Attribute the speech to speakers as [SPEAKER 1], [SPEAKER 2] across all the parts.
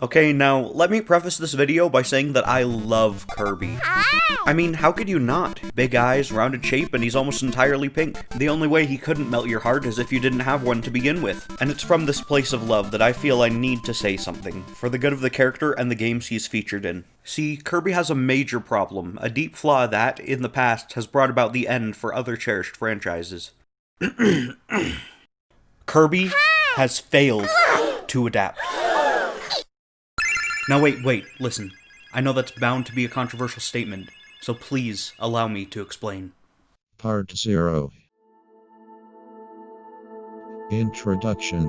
[SPEAKER 1] Okay, now, let me preface this video by saying that I love Kirby. I mean, how could you not? Big eyes, rounded shape, and he's almost entirely pink. The only way he couldn't melt your heart is if you didn't have one to begin with. And it's from this place of love that I feel I need to say something, for the good of the character and the games he's featured in. See, Kirby has a major problem, a deep flaw that, in the past, has brought about the end for other cherished franchises. Kirby has failed to adapt. Now wait, listen. I know that's bound to be a controversial statement, so please allow me to explain.
[SPEAKER 2] Part 0. Introduction.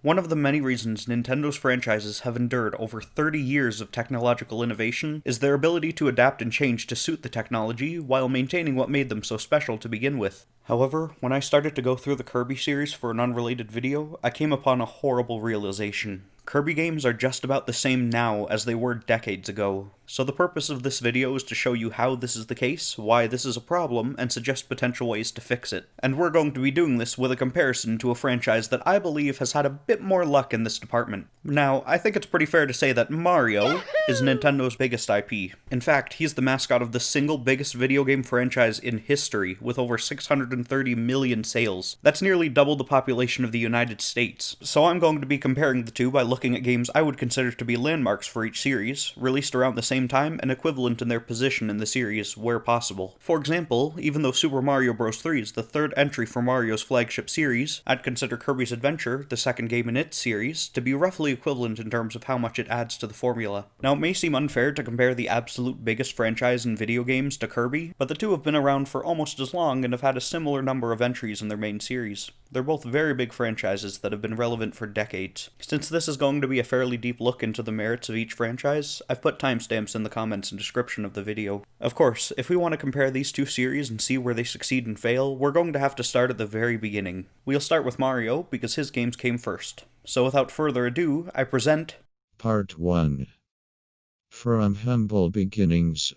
[SPEAKER 1] One of the many reasons Nintendo's franchises have endured over 30 years of technological innovation is their ability to adapt and change to suit the technology while maintaining what made them so special to begin with. However, when I started to go through the Kirby series for an unrelated video, I came upon a horrible realization. Kirby games are just about the same now as they were decades ago. So the purpose of this video is to show you how this is the case, why this is a problem, and suggest potential ways to fix it. And we're going to be doing this with a comparison to a franchise that I believe has had a bit more luck in this department. Now, I think it's pretty fair to say that Mario is Nintendo's biggest IP. In fact, he's the mascot of the single biggest video game franchise in history, with over 630 million sales. That's nearly double the population of the United States. So I'm going to be comparing the two by looking at games I would consider to be landmarks for each series, released around the same time and equivalent in their position in the series where possible. For example, even though Super Mario Bros. 3 is the third entry for Mario's flagship series, I'd consider Kirby's Adventure, the second game in its series, to be roughly equivalent in terms of how much it adds to the formula. Now, it may seem unfair to compare the absolute biggest franchise in video games to Kirby, but the two have been around for almost as long and have had a similar number of entries in their main series. They're both very big franchises that have been relevant for decades. Since this is going to be a fairly deep look into the merits of each franchise, I've put timestamps in the comments and description of the video. Of course, if we want to compare these two series and see where they succeed and fail, we're going to have to start at the very beginning. We'll start with Mario, because his games came first. So without further ado, I present...
[SPEAKER 2] Part 1. From humble beginnings.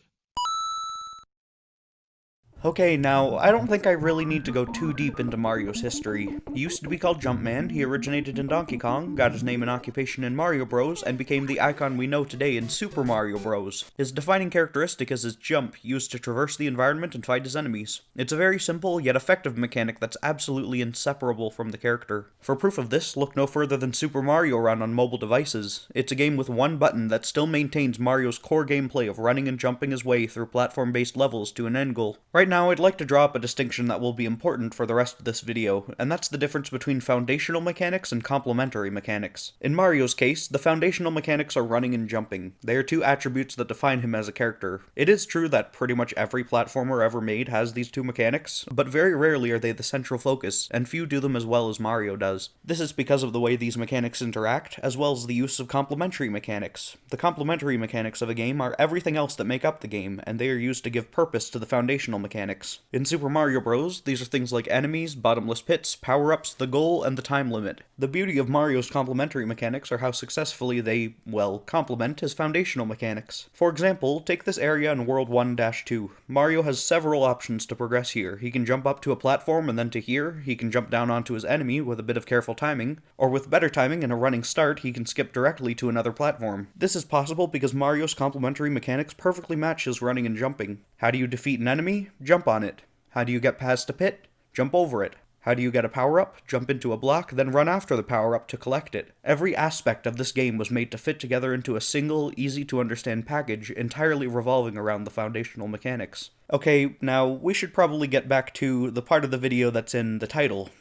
[SPEAKER 1] Okay, now, I don't think I really need to go too deep into Mario's history. He used to be called Jumpman, he originated in Donkey Kong, got his name and occupation in Mario Bros, and became the icon we know today in Super Mario Bros. His defining characteristic is his jump, used to traverse the environment and fight his enemies. It's a very simple, yet effective mechanic that's absolutely inseparable from the character. For proof of this, look no further than Super Mario Run on mobile devices. It's a game with one button that still maintains Mario's core gameplay of running and jumping his way through platform-based levels to an end goal. Right now, I'd like to draw up a distinction that will be important for the rest of this video, and that's the difference between foundational mechanics and complementary mechanics. In Mario's case, the foundational mechanics are running and jumping. They are two attributes that define him as a character. It is true that pretty much every platformer ever made has these two mechanics, but very rarely are they the central focus, and few do them as well as Mario does. This is because of the way these mechanics interact, as well as the use of complementary mechanics. The complementary mechanics of a game are everything else that make up the game, and they are used to give purpose to the foundational mechanics. In Super Mario Bros., these are things like enemies, bottomless pits, power-ups, the goal, and the time limit. The beauty of Mario's complementary mechanics are how successfully they, well, complement his foundational mechanics. For example, take this area in World 1-2. Mario has several options to progress here. He can jump up to a platform and then to here, he can jump down onto his enemy with a bit of careful timing, or with better timing and a running start, he can skip directly to another platform. This is possible because Mario's complementary mechanics perfectly match his running and jumping. How do you defeat an enemy? Jump on it. How do you get past a pit? Jump over it. How do you get a power-up? Jump into a block, then run after the power-up to collect it. Every aspect of this game was made to fit together into a single, easy-to-understand package, entirely revolving around the foundational mechanics. Okay, now, we should probably get back to the part of the video that's in the title.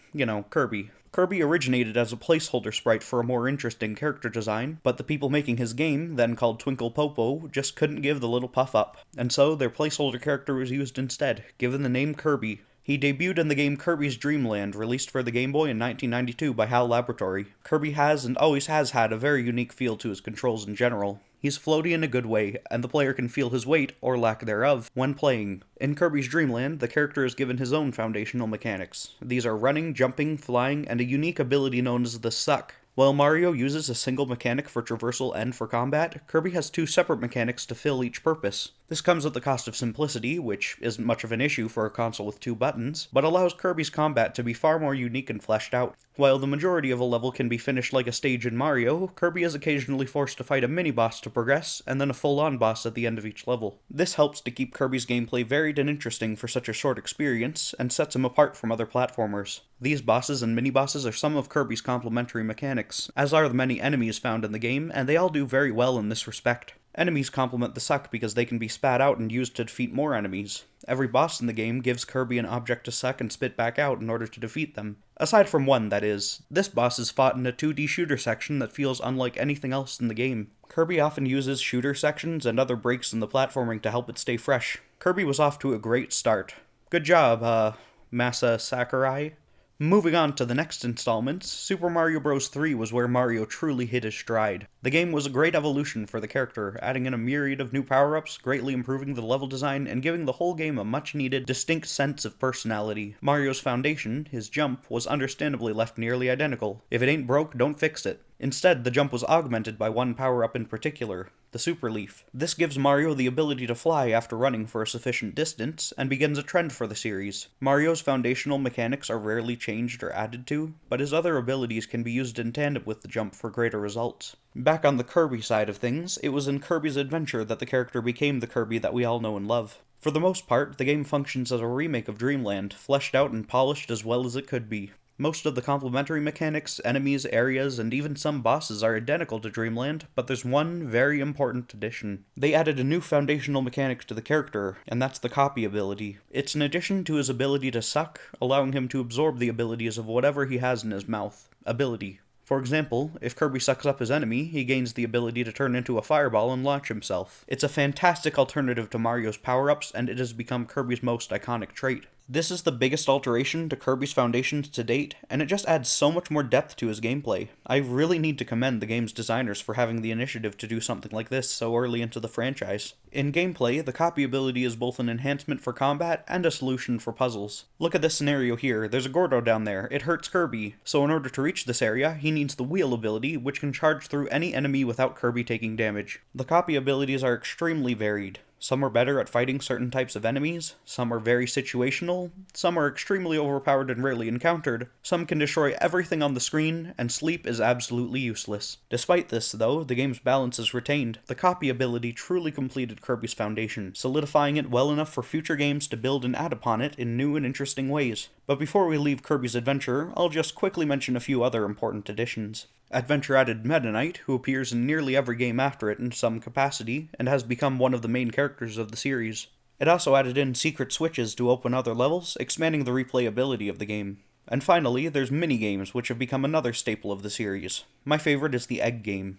[SPEAKER 1] Kirby. Kirby originated as a placeholder sprite for a more interesting character design, but the people making his game, then called Twinkle Popo, just couldn't give the little puff up, and so their placeholder character was used instead, given the name Kirby. He debuted in the game Kirby's Dream Land, released for the Game Boy in 1992 by HAL Laboratory. Kirby has and always has had a very unique feel to his controls in general. He's floaty in a good way, and the player can feel his weight, or lack thereof, when playing. In Kirby's Dream Land, the character is given his own foundational mechanics. These are running, jumping, flying, and a unique ability known as the Suck. While Mario uses a single mechanic for traversal and for combat, Kirby has two separate mechanics to fill each purpose. This comes at the cost of simplicity, which isn't much of an issue for a console with two buttons, but allows Kirby's combat to be far more unique and fleshed out. While the majority of a level can be finished like a stage in Mario, Kirby is occasionally forced to fight a mini-boss to progress, and then a full-on boss at the end of each level. This helps to keep Kirby's gameplay varied and interesting for such a short experience, and sets him apart from other platformers. These bosses and mini-bosses are some of Kirby's complementary mechanics, as are the many enemies found in the game, and they all do very well in this respect. Enemies complement the Suck because they can be spat out and used to defeat more enemies. Every boss in the game gives Kirby an object to suck and spit back out in order to defeat them. Aside from one, that is. This boss is fought in a 2D shooter section that feels unlike anything else in the game. Kirby often uses shooter sections and other breaks in the platforming to help it stay fresh. Kirby was off to a great start. Good job, Masa Sakurai. Moving on to the next installment, Super Mario Bros. 3 was where Mario truly hit his stride. The game was a great evolution for the character, adding in a myriad of new power-ups, greatly improving the level design, and giving the whole game a much-needed, distinct sense of personality. Mario's foundation, his jump, was understandably left nearly identical. If it ain't broke, don't fix it. Instead, the jump was augmented by one power-up in particular, the Super Leaf. This gives Mario the ability to fly after running for a sufficient distance, and begins a trend for the series. Mario's foundational mechanics are rarely changed or added to, but his other abilities can be used in tandem with the jump for greater results. Back on the Kirby side of things, it was in Kirby's Adventure that the character became the Kirby that we all know and love. For the most part, the game functions as a remake of Dream Land, fleshed out and polished as well as it could be. Most of the complementary mechanics, enemies, areas, and even some bosses are identical to Dream Land, but there's one very important addition. They added a new foundational mechanic to the character, and that's the copy ability. It's an addition to his ability to suck, allowing him to absorb the abilities of whatever he has in his mouth. Ability. For example, if Kirby sucks up his enemy, he gains the ability to turn into a fireball and launch himself. It's a fantastic alternative to Mario's power-ups, and it has become Kirby's most iconic trait. This is the biggest alteration to Kirby's foundations to date, and it just adds so much more depth to his gameplay. I really need to commend the game's designers for having the initiative to do something like this so early into the franchise. In gameplay, the copy ability is both an enhancement for combat and a solution for puzzles. Look at this scenario here, there's a Gordo down there, it hurts Kirby, so in order to reach this area, he needs the wheel ability, which can charge through any enemy without Kirby taking damage. The copy abilities are extremely varied. Some are better at fighting certain types of enemies, some are very situational, some are extremely overpowered and rarely encountered, some can destroy everything on the screen, and sleep is absolutely useless. Despite this, though, the game's balance is retained. The copy ability truly completed Kirby's foundation, solidifying it well enough for future games to build and add upon it in new and interesting ways. But before we leave Kirby's Adventure, I'll just quickly mention a few other important additions. Adventure added Meta Knight, who appears in nearly every game after it in some capacity, and has become one of the main characters of the series. It also added in secret switches to open other levels, expanding the replayability of the game. And finally, there's minigames, which have become another staple of the series. My favorite is the Egg Game.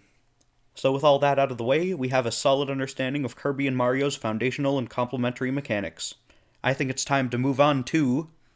[SPEAKER 1] So with all that out of the way, we have a solid understanding of Kirby and Mario's foundational and complementary mechanics. I think it's time to move on to